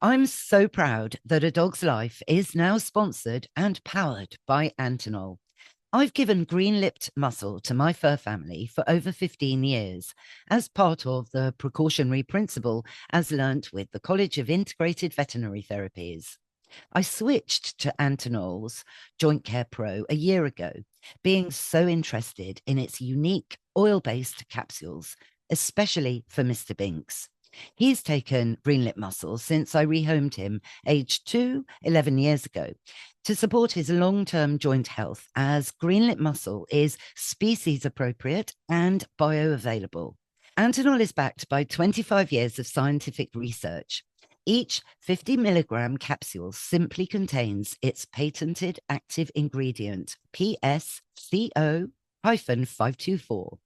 I'm so proud that A Dog's Life is now sponsored and powered by Antinol. I've given green-lipped muscle to my fur family for over 15 years as part of the precautionary principle as learnt with the College of Integrated Veterinary Therapies. I switched to Antinol's Joint Care Pro a year ago, being so interested in its unique oil-based capsules, especially for Mr. Binks. He's taken green-lip muscle since I rehomed him, aged 2, 11 years ago, to support his long-term joint health, as green-lip muscle is species appropriate and bioavailable. Antinol is backed by 25 years of scientific research. Each 50 milligram capsule simply contains its patented active ingredient, PSCO-524.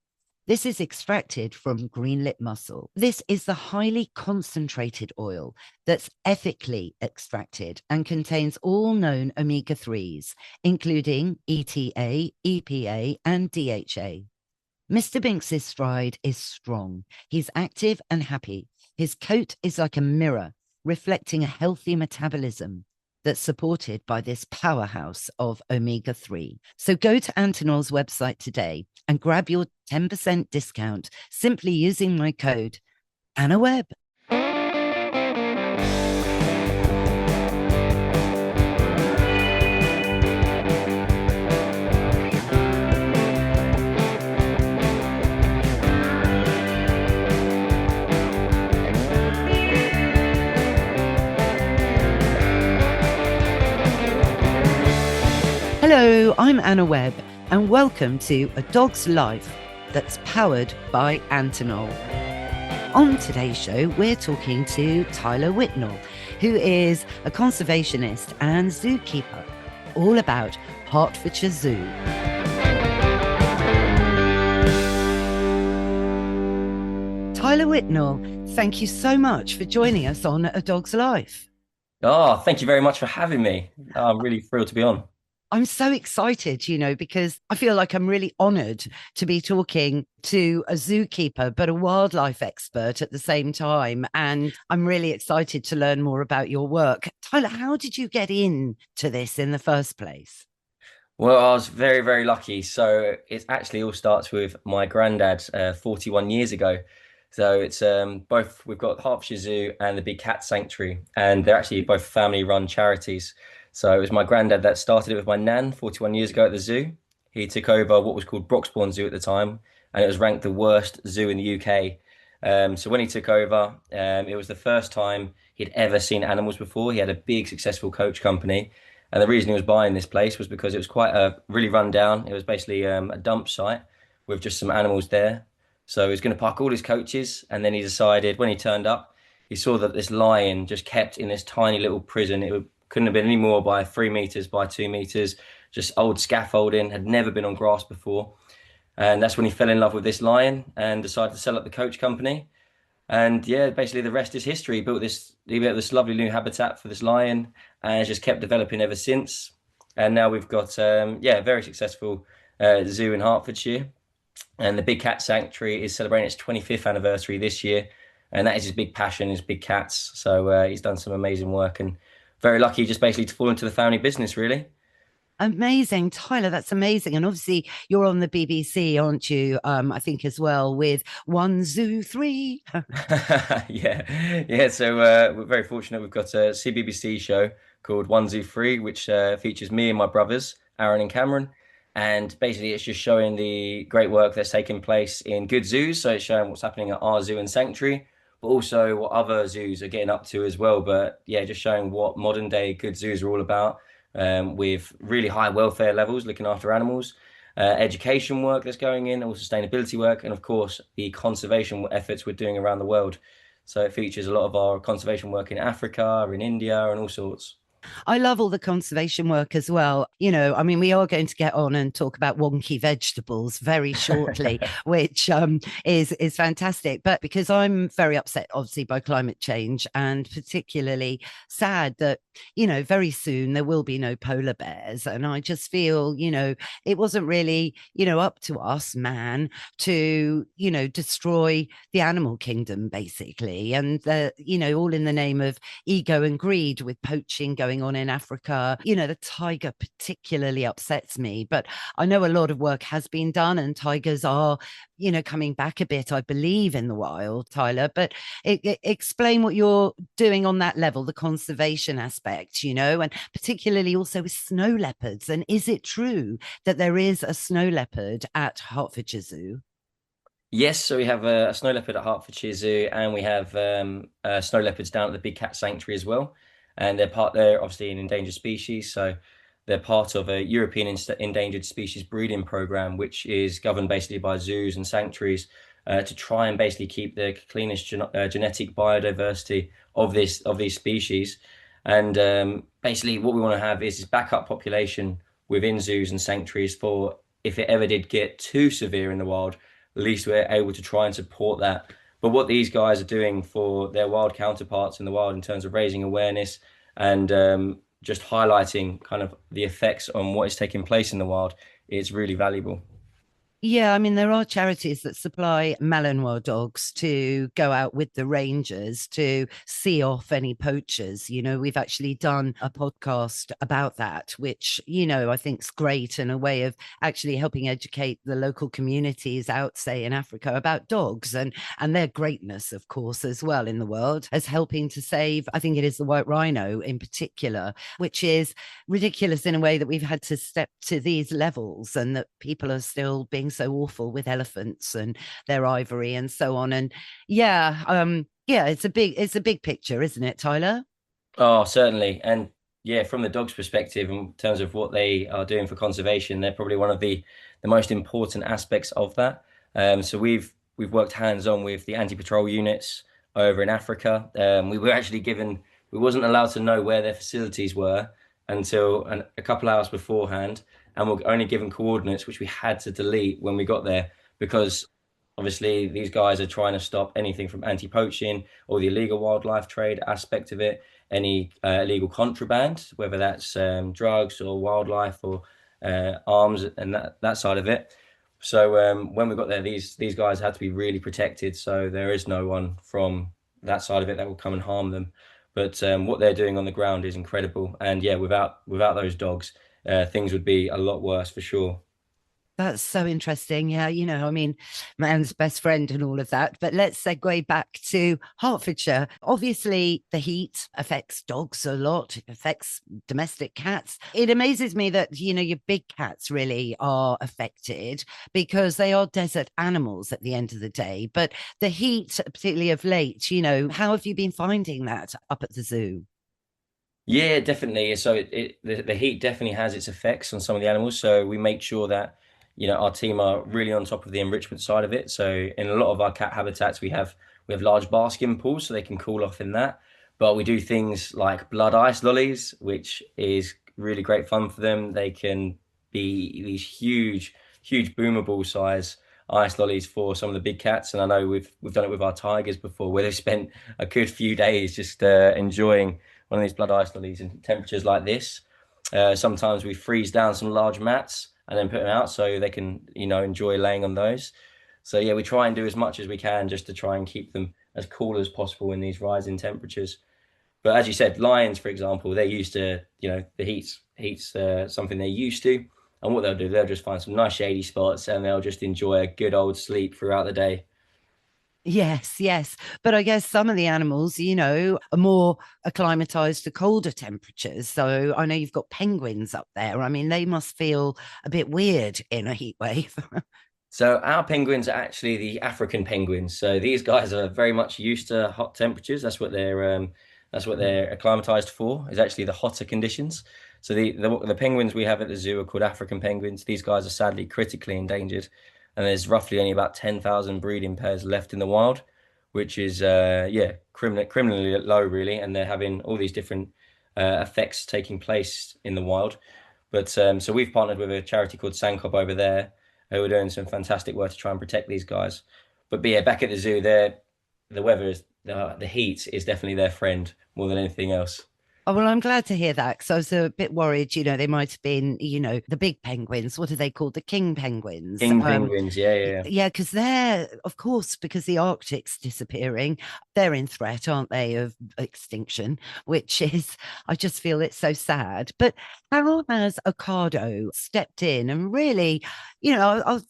This is extracted from green-lip muscle. This is the highly concentrated oil that's ethically extracted and contains all known omega-3s, including ETA, EPA, and DHA. Mr. Binks's stride is strong. He's active and happy. His coat is like a mirror, reflecting a healthy metabolism that's supported by this powerhouse of omega-3. So go to Antinol's website today and grab your 10% discount simply using my code AnnaWebb. Hello, I'm Anna Webb, and welcome to A Dog's Life that's powered by Antinol. On today's show, we're talking to Tyler Whitnall, who is a conservationist and zookeeper, all about Hertfordshire Zoo. Tyler Whitnall, thank you so much for joining us on A Dog's Life. Oh, thank you very much for having me. I'm really thrilled to be on. I'm so excited, because I feel like I'm really honored to be talking to a zookeeper, but a wildlife expert at the same time. And I'm really excited to learn more about your work. Tyler, how did you get into this in the first place? Well, I was very, very lucky. So it actually all starts with my granddad 41 years ago. So it's both, we've got Hertfordshire Zoo and the Big Cat Sanctuary, and they're actually both family-run charities. So it was my granddad that started it with my nan 41 years ago at the zoo. He took over what was called Broxbourne Zoo at the time, and it was ranked the worst zoo in the UK. So when he took over, it was the first time he'd ever seen animals before. He had a big, successful coach company. And the reason he was buying this place was because it was quite a really run down. It was basically a dump site with just some animals there. So he was going to park all his coaches, and then he decided when he turned up, he saw that this lion just kept in this tiny little prison. Couldn't have been any more by 3 meters by 2 meters, just old scaffolding, had never been on grass before. And that's when he fell in love with this lion and decided to sell up the coach company. And yeah, basically the rest is history. He built this lovely new habitat for this lion, and it's just kept developing ever since. And now we've got a very successful zoo in Hertfordshire, and the Big Cat Sanctuary is celebrating its 25th anniversary this year, and that is his big passion, his big cats. So he's done some amazing work, and very lucky just basically to fall into the family business, really. Amazing, Tyler. That's amazing. And obviously, you're on the BBC, aren't you? I think as well with One Zoo 3. Yeah, yeah. So we're very fortunate. We've got a CBBC show called One Zoo Free, which features me and my brothers, Aaron and Cameron. And basically, it's just showing the great work that's taking place in good zoos. So it's showing what's happening at our zoo and sanctuary, but also what other zoos are getting up to as well. But yeah, just showing what modern day good zoos are all about, with really high welfare levels, looking after animals, education work that's going in, all sustainability work, and of course the conservation efforts we're doing around the world. So it features a lot of our conservation work in Africa, in India, and all sorts. I love all the conservation work as well. I mean, we are going to get on and talk about wonky vegetables very shortly, which is fantastic. But because I'm very upset, obviously, by climate change, and particularly sad that very soon there will be no polar bears, and I just feel it wasn't really up to us, man, to destroy the animal kingdom basically, and all in the name of ego and greed with poaching going on in Africa. The tiger particularly upsets me, but I know a lot of work has been done and tigers are, coming back a bit, I believe, in the wild, Tyler. But explain what you're doing on that level, the conservation aspect, and particularly also with snow leopards. And is it true that there is a snow leopard at Hertfordshire Zoo? Yes, so we have a snow leopard at Hertfordshire Zoo, and we have snow leopards down at the Big Cat Sanctuary as well. And they're obviously an endangered species, so they're part of a European endangered species breeding program, which is governed basically by zoos and sanctuaries to try and basically keep the cleanest genetic biodiversity of these species. And basically, what we want to have is this backup population within zoos and sanctuaries for if it ever did get too severe in the wild, at least we're able to try and support that. But what these guys are doing for their wild counterparts in the wild in terms of raising awareness and just highlighting kind of the effects on what is taking place in the wild is really valuable. Yeah, I mean, there are charities that supply Malinois dogs to go out with the rangers to see off any poachers. We've actually done a podcast about that, which, I think is great and a way of actually helping educate the local communities out, say, in Africa about dogs and their greatness, of course, as well in the world, as helping to save, I think it is the white rhino in particular, which is ridiculous in a way that we've had to step to these levels and that people are still being so awful with elephants and their ivory and so on. And yeah, it's a big picture, isn't it, Tyler? Oh, certainly. And yeah, from the dog's perspective, in terms of what they are doing for conservation, they're probably one of the most important aspects of that. So we've worked hands-on with the anti-patrol units over in Africa. We were actually given we wasn't allowed to know where their facilities were until a couple hours beforehand, and we're only given coordinates which we had to delete when we got there because obviously these guys are trying to stop anything from anti-poaching or the illegal wildlife trade aspect of it, any illegal contraband, whether that's drugs or wildlife or arms and that side of it. So when we got there, these guys had to be really protected. So there is no one from that side of it that will come and harm them. But what they're doing on the ground is incredible. And yeah, without those dogs, things would be a lot worse for sure. That's so interesting. Yeah, I mean, man's best friend and all of that. But let's segue back to Hertfordshire. Obviously, the heat affects dogs a lot, it affects domestic cats. It amazes me that, your big cats really are affected because they are desert animals at the end of the day. But the heat, particularly of late, how have you been finding that up at the zoo? Yeah, definitely. So the heat definitely has its effects on some of the animals. So we make sure that, our team are really on top of the enrichment side of it. So in a lot of our cat habitats, we have large basking pools so they can cool off in that. But we do things like blood ice lollies, which is really great fun for them. They can be these huge boomer ball size ice lollies for some of the big cats. And I know we've done it with our tigers before, where they've spent a good few days just enjoying one of these blood ice lollies in temperatures like this. Sometimes we freeze down some large mats and then put them out so they can, enjoy laying on those. So yeah, we try and do as much as we can just to try and keep them as cool as possible in these rising temperatures. But as you said, lions, for example, they're used to, the heat's something they're used to. And what they'll do, they'll just find some nice shady spots and they'll just enjoy a good old sleep throughout the day. Yes, yes. But I guess some of the animals, are more acclimatized to colder temperatures. So I know you've got penguins up there. I mean, they must feel a bit weird in a heat wave. So our penguins are actually the African penguins. So these guys are very much used to hot temperatures. That's what they're acclimatized for, is actually the hotter conditions. So the penguins we have at the zoo are called African penguins. These guys are sadly critically endangered, and there's roughly only about 10,000 breeding pairs left in the wild, which is yeah, criminally low really. And they're having all these different effects taking place in the wild. But so we've partnered with a charity called Sankop over there, who are doing some fantastic work to try and protect these guys. But yeah, back at the zoo, the weather is the heat is definitely their friend more than anything else. Oh, well, I'm glad to hear that because I was a bit worried, they might have been, the big penguins. What are they called? The king penguins. King penguins, yeah, yeah, yeah. Yeah, because they're, of course, because the Arctic's disappearing, they're in threat, aren't they, of extinction, which is, I just feel it's so sad. But how has Ocado stepped in and really, I was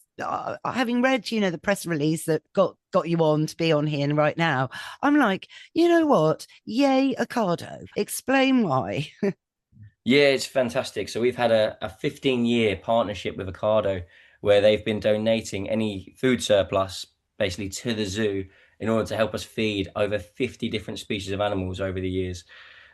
having read, the press release that got you on to be on here right now, I'm like, you know what? Yay, Ocado. Explain why. Yeah, it's fantastic. So we've had a 15-year partnership with Ocado where they've been donating any food surplus basically to the zoo in order to help us feed over 50 different species of animals over the years.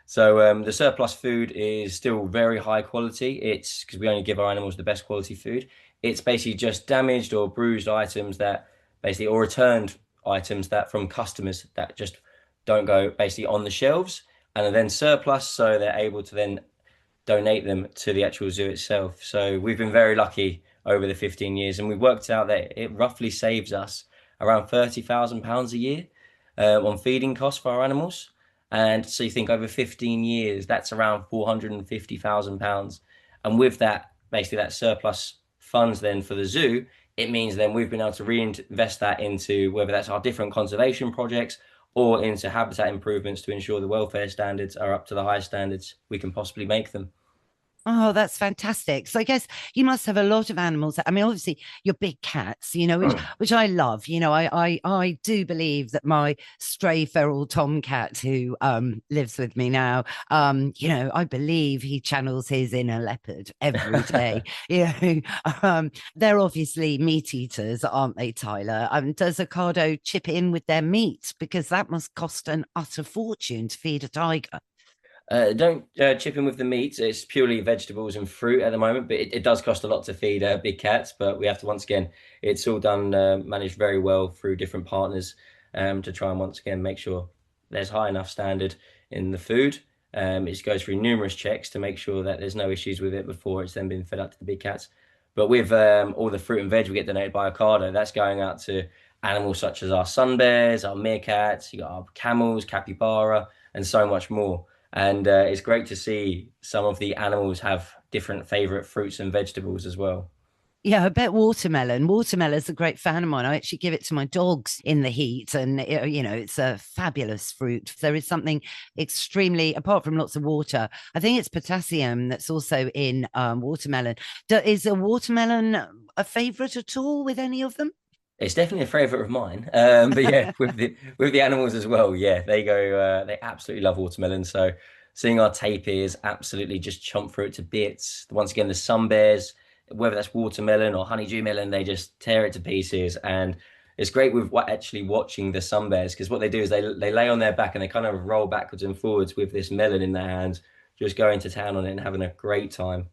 So the surplus food is still very high quality. It's because we only give our animals the best quality food. It's basically just damaged or bruised items that basically, or returned items that from customers that just don't go basically on the shelves and are then surplus, so they're able to then donate them to the actual zoo itself. So we've been very lucky over the 15 years, and we've worked out that it roughly saves us around £30,000 a year on feeding costs for our animals. And so you think over 15 years, that's around £450,000. And with that, basically that surplus funds then for the zoo, it means then we've been able to reinvest that into whether that's our different conservation projects or into habitat improvements to ensure the welfare standards are up to the highest standards we can possibly make them. Oh, that's fantastic. So I guess you must have a lot of animals. I mean, obviously your big cats, which I love. I do believe that my stray feral tomcat who lives with me now, I believe he channels his inner leopard every day. They're obviously meat eaters, aren't they, Tyler? Does Ocado chip in with their meat? Because that must cost an utter fortune to feed a tiger. Don't chip in with the meat. It's purely vegetables and fruit at the moment, but it does cost a lot to feed big cats. But we have to, once again, it's all done, managed very well through different partners to try and once again make sure there's high enough standard in the food. It goes through numerous checks to make sure that there's no issues with it before it's then been fed out to the big cats. But with all the fruit and veg we get donated by Ocado, that's going out to animals such as our sun bears, our meerkats, you got our camels, capybara, and so much more. And it's great to see some of the animals have different favorite fruits and vegetables as well. Yeah, I bet watermelon. Watermelon's a great fan of mine. I actually give it to my dogs in the heat, and it's a fabulous fruit. There is something extremely, apart from lots of water, I think it's potassium that's also in watermelon. Is a watermelon a favorite at all with any of them? It's definitely a favorite of mine. But yeah, with the animals as well. Yeah, they go. They absolutely love watermelon. So seeing our tapirs absolutely just chomp through it to bits. Once again, the sun bears, whether that's watermelon or honeydew melon, they just tear it to pieces. And it's great with actually watching the sun bears because what they do is they lay on their back and they kind of roll backwards and forwards with this melon in their hands, just going to town on it and having a great time.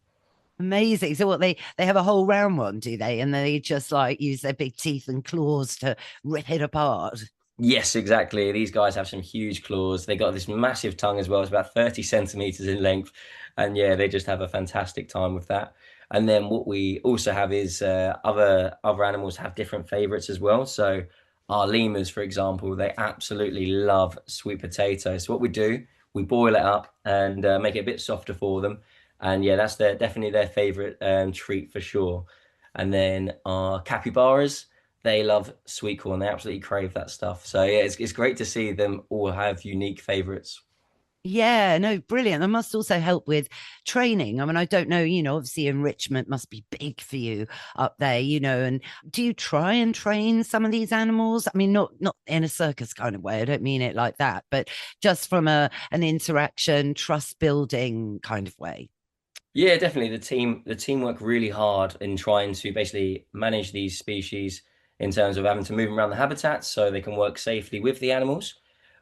Amazing. So what they have a whole round one, do they? And they just like use their big teeth and claws to rip it apart. Yes, exactly. These guys have some huge claws. They got this massive tongue as well. It's about 30 centimeters in length. And yeah, they just have a fantastic time with that. And then what we also have is other animals have different favorites as well. So our lemurs, for example, they absolutely love sweet potatoes. So what we do, we boil it up and make it a bit softer for them. And yeah, that's definitely their favorite treat for sure. And then our capybaras. They love sweet corn. They absolutely crave that stuff. So yeah, it's great to see them all have unique favorites. Yeah, no, brilliant. That must also help with training. I mean, I don't know, obviously enrichment must be big for you up there, and do you try and train some of these animals? I mean, not in a circus kind of way. I don't mean it like that, but just from an interaction, trust building kind of way. Yeah, definitely. The team work really hard in trying to basically manage these species in terms of having to move them around the habitats so they can work safely with the animals,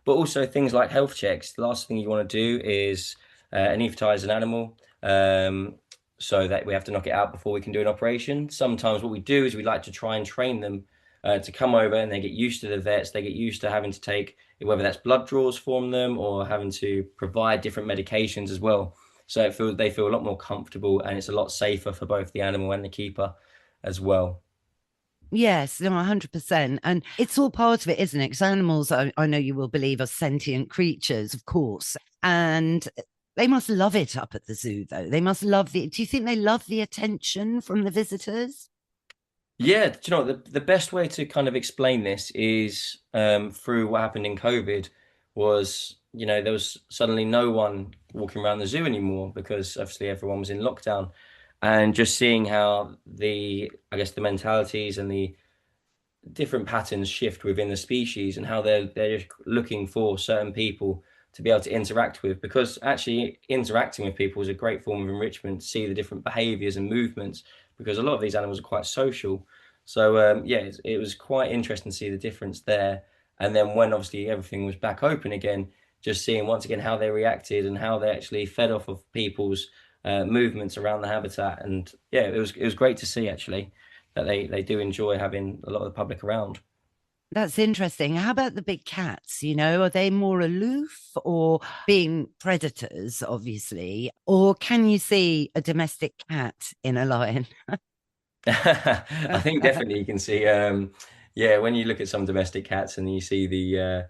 but also things like health checks. The last thing you want to do is anesthetize an animal, so that we have to knock it out before we can do an operation. Sometimes what we do is we like to try and train them to come over, and they get used to the vets. They get used to having to take whether that's blood draws from them or having to provide different medications as well. So they feel a lot more comfortable, and it's a lot safer for both the animal and the keeper as well. Yes, no, 100%. And it's all part of it, isn't it? Because animals, I know you will believe, are sentient creatures, of course. And they must love it up at the zoo, though. They must love do you think they love the attention from the visitors? Yeah, do you know what, the best way to kind of explain this is through what happened in COVID was, there was suddenly no one walking around the zoo anymore because obviously everyone was in lockdown. And just seeing how I guess the mentalities and the different patterns shift within the species and how they're just looking for certain people to be able to interact with, because actually interacting with people is a great form of enrichment to see the different behaviors and movements, because a lot of these animals are quite social. So yeah, it was quite interesting to see the difference there. And then when obviously everything was back open again, just seeing once again how they reacted and how they actually fed off of people's movements around the habitat. And yeah, it was great to see actually that they do enjoy having a lot of the public around. That's interesting. How about the big cats? Are they more aloof or being predators, obviously? Or can you see a domestic cat in a lion? I think definitely you can see, yeah, when you look at some domestic cats and you see the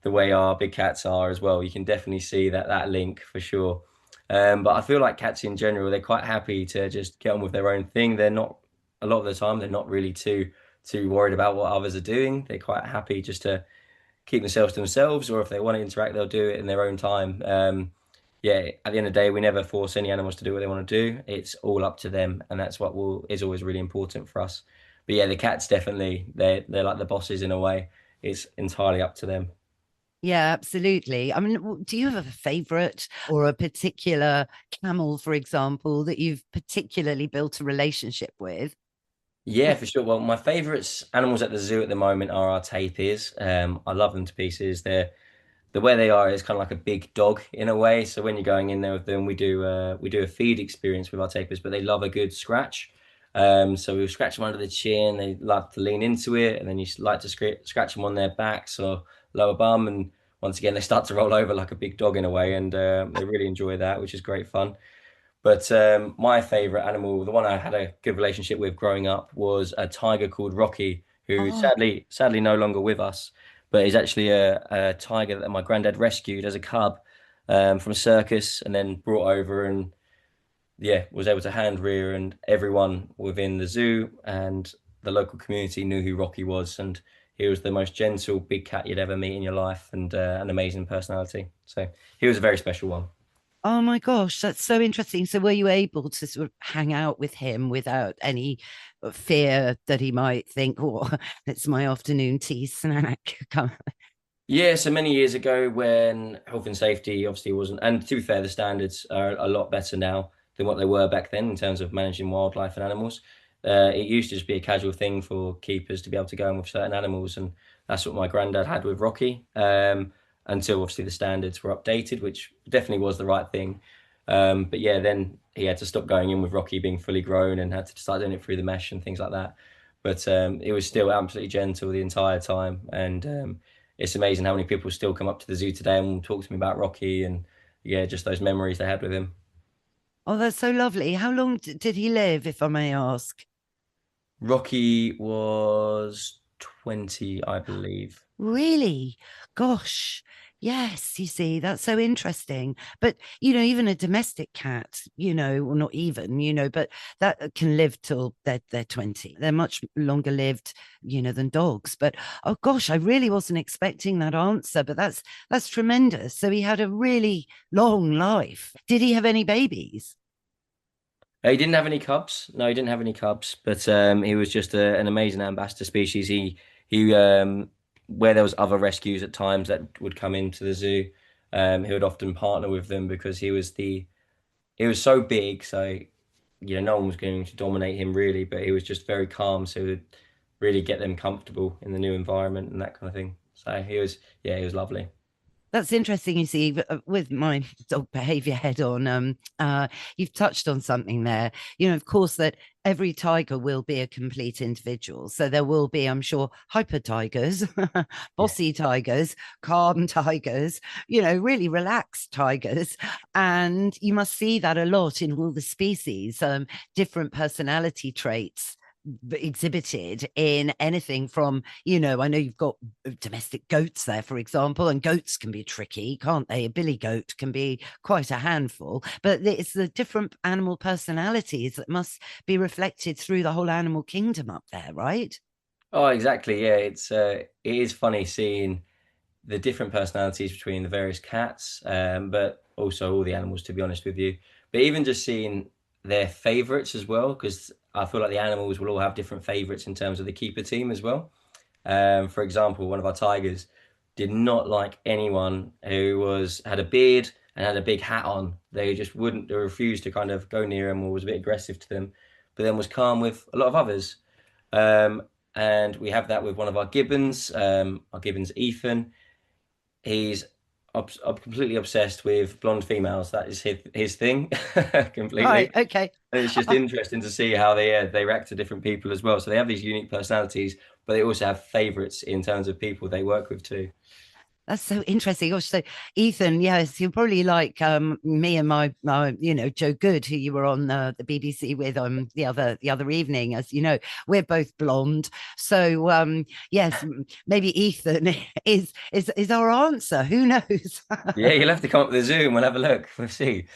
way our big cats are as well, you can definitely see that link for sure. But I feel like cats in general, they're quite happy to just get on with their own thing. They're not a lot of the time, they're not really too worried about what others are doing. They're quite happy just to keep themselves to themselves, or if they want to interact, they'll do it in their own time. Yeah, at the end of the day, we never force any animals to do what they want to do. It's all up to them, and that's what is always really important for us. But yeah, the cats definitely they're like the bosses in a way. It's entirely up to them. Yeah, absolutely. I mean, do you have a favorite or a particular camel, for example, that you've particularly built a relationship with? Yeah, for sure. Well, my favorites animals at the zoo at the moment are our tapirs. I love them to pieces. The way they are is kind of like a big dog in a way. So when you're going in there with them, we do a feed experience with our tapirs, but they love a good scratch. So we'll scratch them under the chin. They like to lean into it, and then you like to scratch them on their backs or lower bum. And once again, they start to roll over like a big dog in a way, and they really enjoy that, which is great fun. But my favorite animal, the one I had a good relationship with growing up, was a tiger called Rocky, who Oh, sadly no longer with us, but is actually a tiger that my granddad rescued as a cub from a circus and then brought over and yeah, was able to hand rear, and everyone within the zoo and the local community knew who Rocky was, and he was the most gentle big cat you'd ever meet in your life, and an amazing personality. So he was a very special one. oh my gosh, that's so interesting. So, were you able to sort of hang out with him without any fear that he might think, oh, it's my afternoon tea snack? Yeah, so many years ago when health and safety obviously wasn't, and to be fair, the standards are a lot better now than what they were back then in terms of managing wildlife and animals. It used to just be a casual thing for keepers to be able to go in with certain animals, and that's what my granddad had with Rocky. Until obviously the standards were updated, which definitely was the right thing. But yeah, then he had to stop going in with Rocky being fully grown and had to start doing it through the mesh and things like that. But it was still absolutely gentle the entire time, and it's amazing how many people still come up to the zoo today and will talk to me about Rocky and yeah, just those memories they had with him. Oh, that's so lovely. How long did he live, if I may ask? Rocky was 20, I believe. Really? Gosh. Yes, you see, that's so interesting. But, even a domestic cat, or not even, but that can live till they're 20. They're much longer lived, than dogs. But oh gosh, I really wasn't expecting that answer, but that's tremendous. So he had a really long life. Did he have any babies? He didn't have any cubs. No, he didn't have any cubs, but he was just an amazing ambassador species. He where there was other rescues at times that would come into the zoo, he would often partner with them because he was so big, so no one was going to dominate him really, but he was just very calm, so he would really get them comfortable in the new environment and that kind of thing. So he was, yeah, he was lovely. That's interesting. You see, with my dog behavior head on, you've touched on something there. Of course, that every tiger will be a complete individual. So there will be, I'm sure, hyper tigers, Yeah. bossy tigers, calm tigers, really relaxed tigers. And you must see that a lot in all the species, different personality traits exhibited in anything from, I know you've got domestic goats there, for example, and goats can be tricky, can't they? A billy goat can be quite a handful, but it's the different animal personalities that must be reflected through the whole animal kingdom up there, right? Oh, exactly. Yeah, it is funny seeing the different personalities between the various cats, but also all the animals, to be honest with you. But even just seeing their favorites as well, because I feel like the animals will all have different favorites in terms of the keeper team as well. For example, one of our tigers did not like anyone who had a beard and had a big hat on. They just wouldn't, they refused to kind of go near him or was a bit aggressive to them, but then was calm with a lot of others. Um, and we have that with one of our Gibbons Ethan. He's completely obsessed with blonde females. That is his thing Right. completely. Okay. And it's just interesting to see how they react to different people as well. So they have these unique personalities, but they also have favorites in terms of people they work with too. That's so interesting. Gosh, so Ethan, yes, you're probably like me and my Joe Good, who you were on the BBC with the other evening. As you know, we're both blonde, so yes, maybe Ethan is our answer. Who knows? Yeah, you'll have to come up with the Zoom. We'll have a look. We'll see.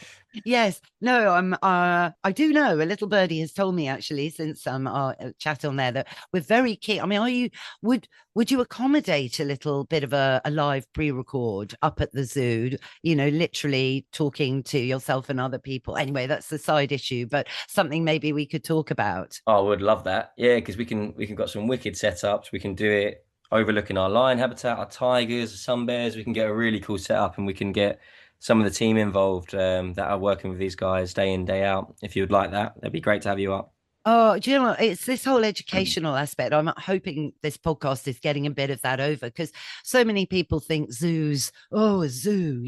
Yes, no, I do know a little birdie has told me actually since our chat on there that we're very keen. I mean, would you accommodate a little bit of a live pre-record up at the zoo, literally talking to yourself and other people? Anyway, that's the side issue, but something maybe we could talk about. Oh, I would love that. Yeah, because we can got some wicked setups. We can do it overlooking our lion habitat, our tigers, our sun bears. We can get a really cool setup, and we can get some of the team involved that are working with these guys day in, day out. If you would like that, it'd be great to have you up. Oh, do you know what? It's this whole educational aspect. I'm hoping this podcast is getting a bit of that over because so many people think zoos, oh, a zoo,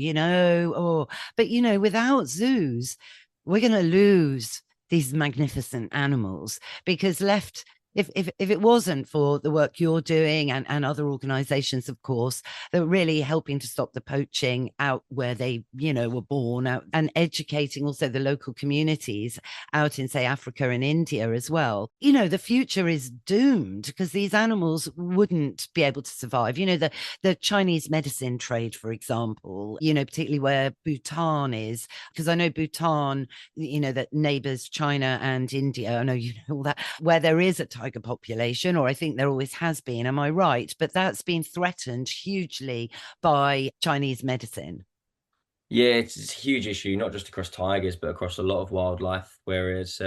but without zoos, we're going to lose these magnificent animals because left. If it wasn't for the work you're doing and other organizations, of course, that are really helping to stop the poaching out where they, were born out and educating also the local communities out in, say, Africa and India as well. The future is doomed because these animals wouldn't be able to survive. The Chinese medicine trade, for example, particularly where Bhutan is, because I know Bhutan, that neighbors China and India, I know you know all that, where there is a tiger population, or I think there always has been. Am I right? But that's been threatened hugely by Chinese medicine. Yeah, it's a huge issue, not just across tigers, but across a lot of wildlife. Whereas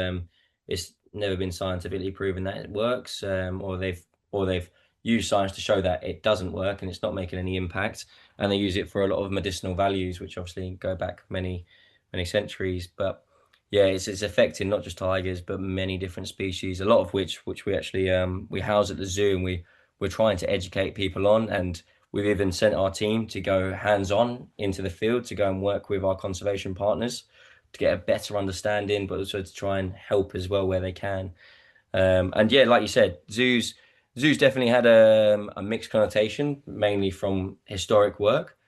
it's never been scientifically proven that it works, or they've used science to show that it doesn't work and it's not making any impact. And they use it for a lot of medicinal values, which obviously go back many, many centuries. But yeah, it's affecting not just tigers, but many different species. A lot of which we actually we house at the zoo, and we're trying to educate people on. And we've even sent our team to go hands-on into the field to go and work with our conservation partners to get a better understanding, but also to try and help as well where they can. And yeah, like you said, zoos definitely had a mixed connotation, mainly from historic work,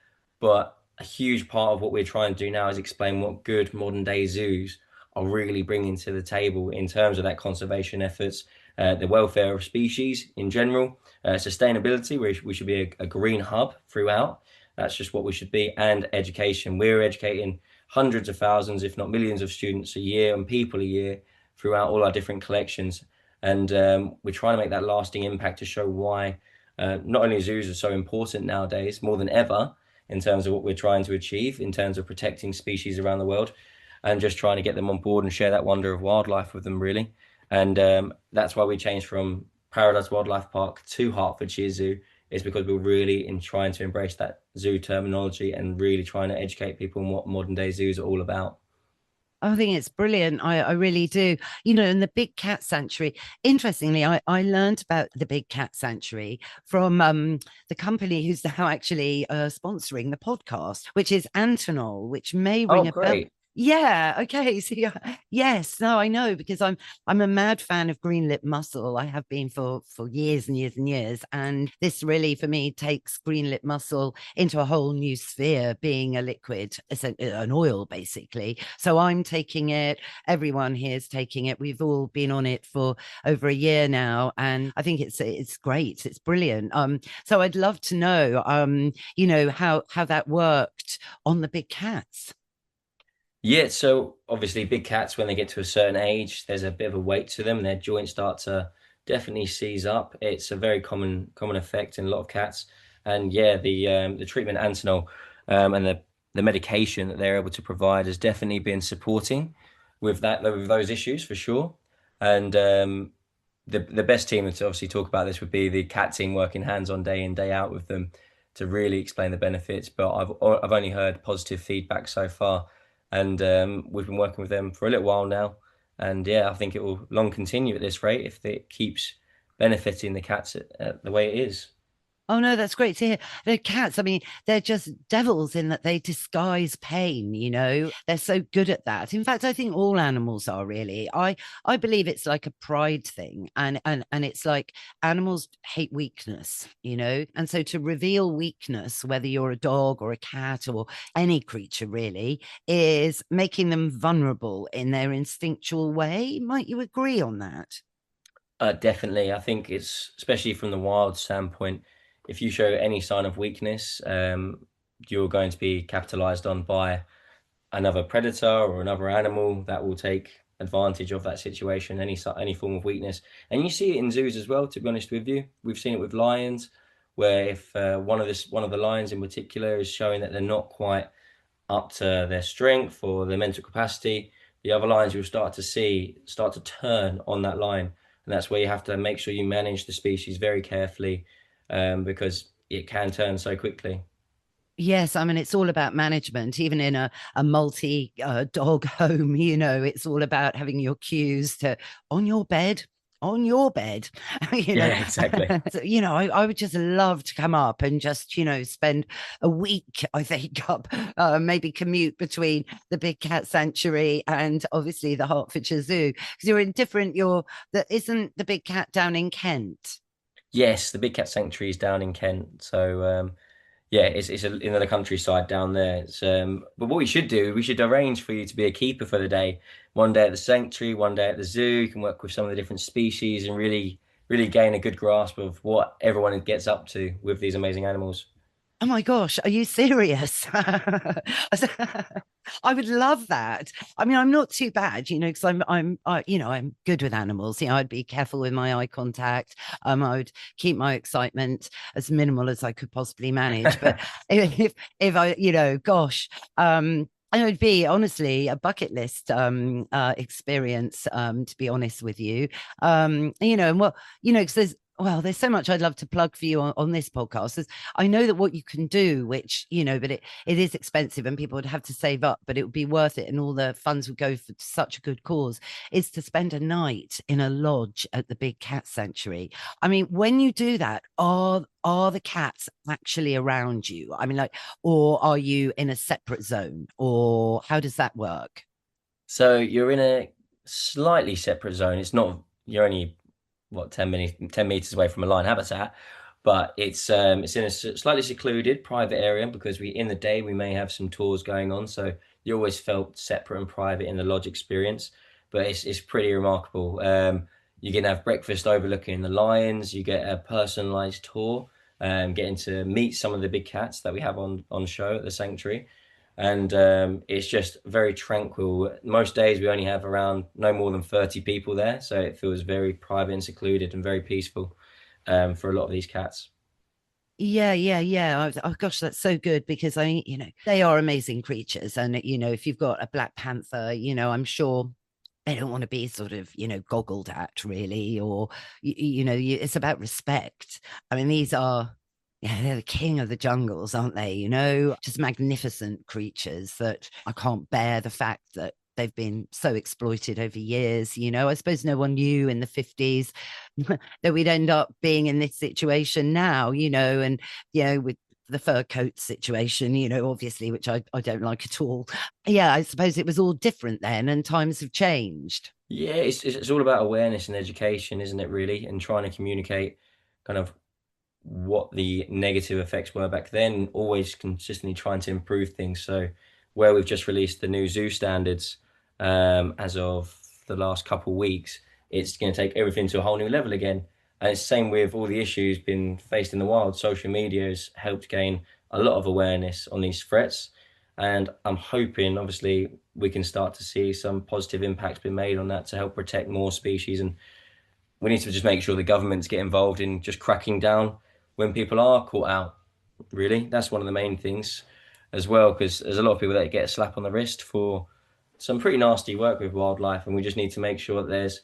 but a huge part of what we're trying to do now is explain what good modern day zoos are really bringing to the table in terms of that conservation efforts, the welfare of species in general, sustainability, where we should be a green hub throughout. That's just what we should be, and education. We're educating hundreds of thousands, if not millions, of students a year and people a year throughout all our different collections. And we're trying to make that lasting impact to show why not only zoos are so important nowadays, more than ever, in terms of what we're trying to achieve, in terms of protecting species around the world, and just trying to get them on board and share that wonder of wildlife with them, really. And that's why we changed from Paradise Wildlife Park to Hertfordshire Zoo, is because we're really in trying to embrace that zoo terminology and really trying to educate people on what modern day zoos are all about. I think it's brilliant. I really do. You know, in the Big Cat Sanctuary, interestingly, I learned about the Big Cat Sanctuary from the company who's now actually sponsoring the podcast, which is Antonol, which may Oh, ring a bell. great. Yeah, okay. So yes, no, I know because I'm a mad fan of green lip mussel. I have been for years and years and years. And this really for me takes green lip mussel into a whole new sphere, being a liquid, an oil basically. So I'm taking it, everyone here is taking it. We've all been on it for over a year now, and I think it's great. It's brilliant. So I'd love to know you know, how that worked on the big cats. Yeah, so obviously big cats, when they get to a certain age, there's a bit of a weight to them. Their joints start to definitely seize up. It's a very common effect in a lot of cats. And yeah, the treatment Antinol and the medication that they're able to provide has definitely been supporting with those issues for sure. And the best team to obviously talk about this would be the cat team working hands on day in day out with them to really explain the benefits. But I've only heard positive feedback so far, and we've been working with them for a little while now. And yeah, I think it will long continue at this rate if it keeps benefiting the cats at the way it is. Oh no, that's great to hear. The cats, I mean, they're just devils in that they disguise pain, you know. They're so good at that. In fact, I think all animals are really. I believe it's like a pride thing, and it's like animals hate weakness, you know. And so to reveal weakness, whether you're a dog or a cat or any creature really, is making them vulnerable in their instinctual way. Might you agree on that? Definitely. I think it's especially from the wild standpoint, if you show any sign of weakness, you're going to be capitalized on by another predator or another animal that will take advantage of that situation, any form of weakness. And you see it in zoos as well, to be honest with you. We've seen it with lions, where if one of the lions in particular is showing that they're not quite up to their strength or their mental capacity, the other lions you'll start to turn on that lion. And that's where you have to make sure you manage the species very carefully, because it can turn so quickly. Yes, I mean, it's all about management, even in a multi dog home, you know, it's all about having your cues to on your bed, on your bed, you know. Yeah, exactly. So, you know, I would just love to come up and just, you know, spend a week, I think, up, maybe commute between the Big Cat Sanctuary and obviously the Hertfordshire Zoo. Because isn't the Big Cat down in Kent? Yes, the Big Cat Sanctuary is down in Kent. So yeah, in the countryside down there. But what we should do, we should arrange for you to be a keeper for the day. One day at the sanctuary, one day at the zoo. You can work with some of the different species and really gain a good grasp of what everyone gets up to with these amazing animals. Oh my gosh, are you serious? I would love that. I mean, I'm not too bad, you know, because you know, I'm good with animals. You know, I'd be careful with my eye contact. I would keep my excitement as minimal as I could possibly manage. But if I, you know, gosh, and it would be honestly a bucket list experience, to be honest with you. You know, and well, you know, because there's so much I'd love to plug for you on this podcast. I know that what you can do, which, you know, but it is expensive and people would have to save up, but it would be worth it. And all the funds would go for such a good cause, is to spend a night in a lodge at the Big Cat Sanctuary. I mean, when you do that, are the cats actually around you? I mean, like, or are you in a separate zone, or how does that work? So you're in a slightly separate zone. It's not, you're only what 10 meters away from a lion habitat, but it's in a slightly secluded private area because we in the day we may have some tours going on, so you always felt separate and private in the lodge experience. But it's pretty remarkable. You can have breakfast overlooking the lions. You get a personalized tour, getting to meet some of the big cats that we have on show at the sanctuary. And it's just very tranquil. Most days we only have around no more than 30 people there, so it feels very private and secluded and very peaceful for a lot of these cats. Yeah, yeah, yeah. Oh, gosh, that's so good because you know, they are amazing creatures. And, you know, if you've got a black panther, you know, I'm sure they don't want to be sort of, you know, goggled at really, or, you know, it's about respect. I mean, yeah, they're the king of the jungles, aren't they? You know, just magnificent creatures that I can't bear the fact that they've been so exploited over years. I suppose no one knew in the 50s that we'd end up being in this situation now, and, with the fur coat situation, obviously, which I don't like at all. Yeah, I suppose it was all different then, and times have changed. Yeah, it's all about awareness and education, isn't it, really? And trying to communicate kind of what the negative effects were back then, always consistently trying to improve things. So where we've just released the new zoo standards as of the last couple of weeks, it's going to take everything to a whole new level again. And it's the same with all the issues being faced in the wild. Social media has helped gain a lot of awareness on these threats. And I'm hoping, obviously, we can start to see some positive impacts being made on that to help protect more species. And we need to just make sure the governments get involved in just cracking down when people are caught out. Really, that's one of the main things as well, because there's a lot of people that get a slap on the wrist for some pretty nasty work with wildlife, and we just need to make sure that there's,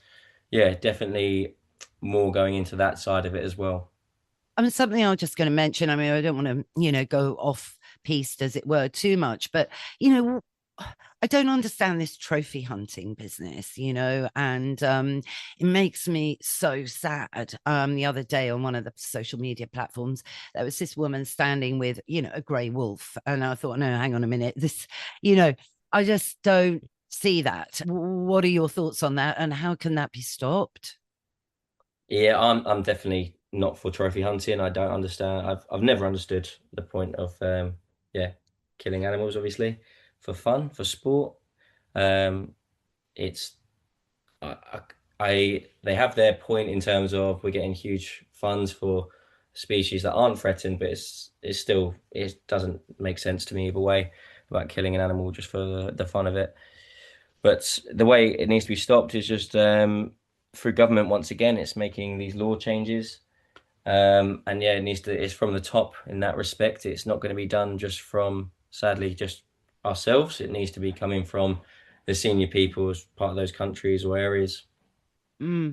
yeah, definitely more going into that side of it as well. I mean, something I was just going to mention. I mean, I don't want to, go off piste, as it were, too much, but I don't understand this trophy hunting business, and it makes me so sad. The other day on one of the social media platforms, there was this woman standing with, a grey wolf. And I thought, no, hang on a minute. I just don't see that. What are your thoughts on that? And how can that be stopped? Yeah, I'm definitely not for trophy hunting. I don't understand. I've never understood the point of yeah, killing animals, obviously, for fun, for sport. Um, it's I, they have their point in terms of we're getting huge funds for species that aren't threatened, but it's still, it doesn't make sense to me either way about killing an animal just for the fun of it. But the way it needs to be stopped is just through government once again. It's making these law changes. And yeah, it's from the top in that respect. It's not going to be done just from, sadly, just ourselves. It needs to be coming from the senior people as part of those countries or areas.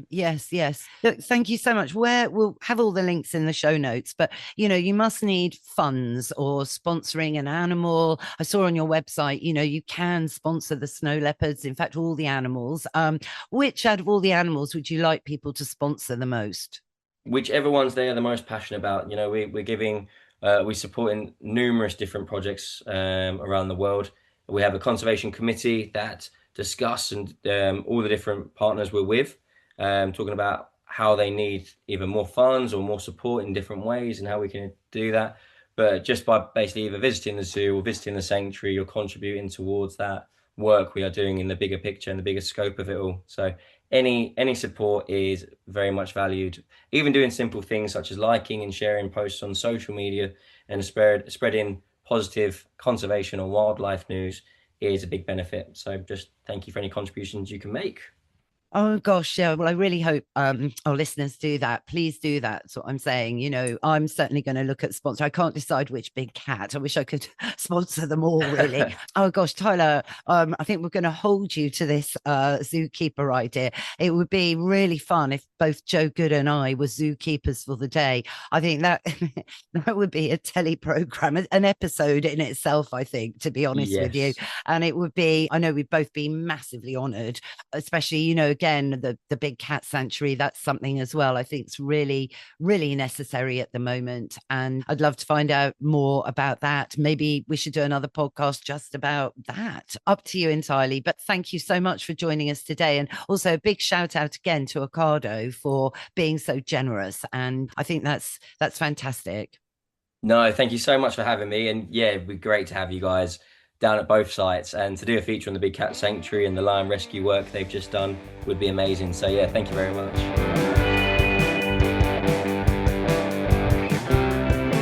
Yes, yes. Look, thank you so much. Where we'll have all the links in the show notes, but you must need funds or sponsoring an animal. I saw on your website, you can sponsor the snow leopards, in fact, all the animals. Which out of all the animals would you like people to sponsor the most? Whichever ones they are the most passionate about. We're giving, we're supporting numerous different projects around the world. We have a conservation committee that discuss and all the different partners we're with, talking about how they need either more funds or more support in different ways and how we can do that. But just by basically either visiting the zoo or visiting the sanctuary, you're contributing towards that work we are doing in the bigger picture and the bigger scope of it all. So any support is very much valued. Even doing simple things such as liking and sharing posts on social media and spreading positive conservation or wildlife news is a big benefit. So just thank you for any contributions you can make. Oh gosh, yeah. Well, I really hope our listeners do that. Please do that. That's what I'm saying. I'm certainly going to look at sponsor. I can't decide which big cat. I wish I could sponsor them all, really. Oh gosh, Tyler, I think we're going to hold you to this zookeeper idea. It would be really fun if both Joe Good and I were zookeepers for the day. I think that that would be a telly program, an episode in itself, I think, to be honest with you. Yes. And it would be, I know we'd both be massively honored, especially, again, the big cat sanctuary. That's something as well I think it's really, really necessary at the moment. And I'd love to find out more about that. Maybe we should do another podcast just about that. Up to you entirely. But thank you so much for joining us today. And also a big shout out again to Ocado for being so generous. And I think that's fantastic. No, thank you so much for having me. And yeah, it'd be great to have you guys down at both sites and to do a feature on the Big Cat Sanctuary and the lion rescue work they've just done would be amazing. So yeah, thank you very much.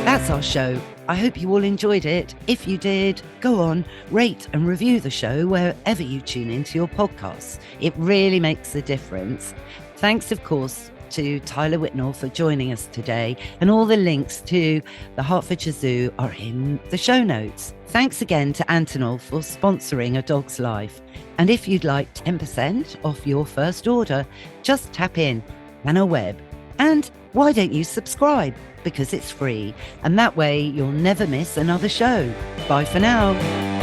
That's our show. I hope you all enjoyed it. If you did, go on, rate and review the show wherever you tune into your podcasts. It really makes a difference. Thanks, of course, to Tyler Whitnall for joining us today, and all the links to the Hertfordshire Zoo are in the show notes. Thanks again to Antinol for sponsoring A Dog's Life. And if you'd like 10% off your first order, just tap in Webb. And why don't you subscribe? Because it's free, and that way you'll never miss another show. Bye for now.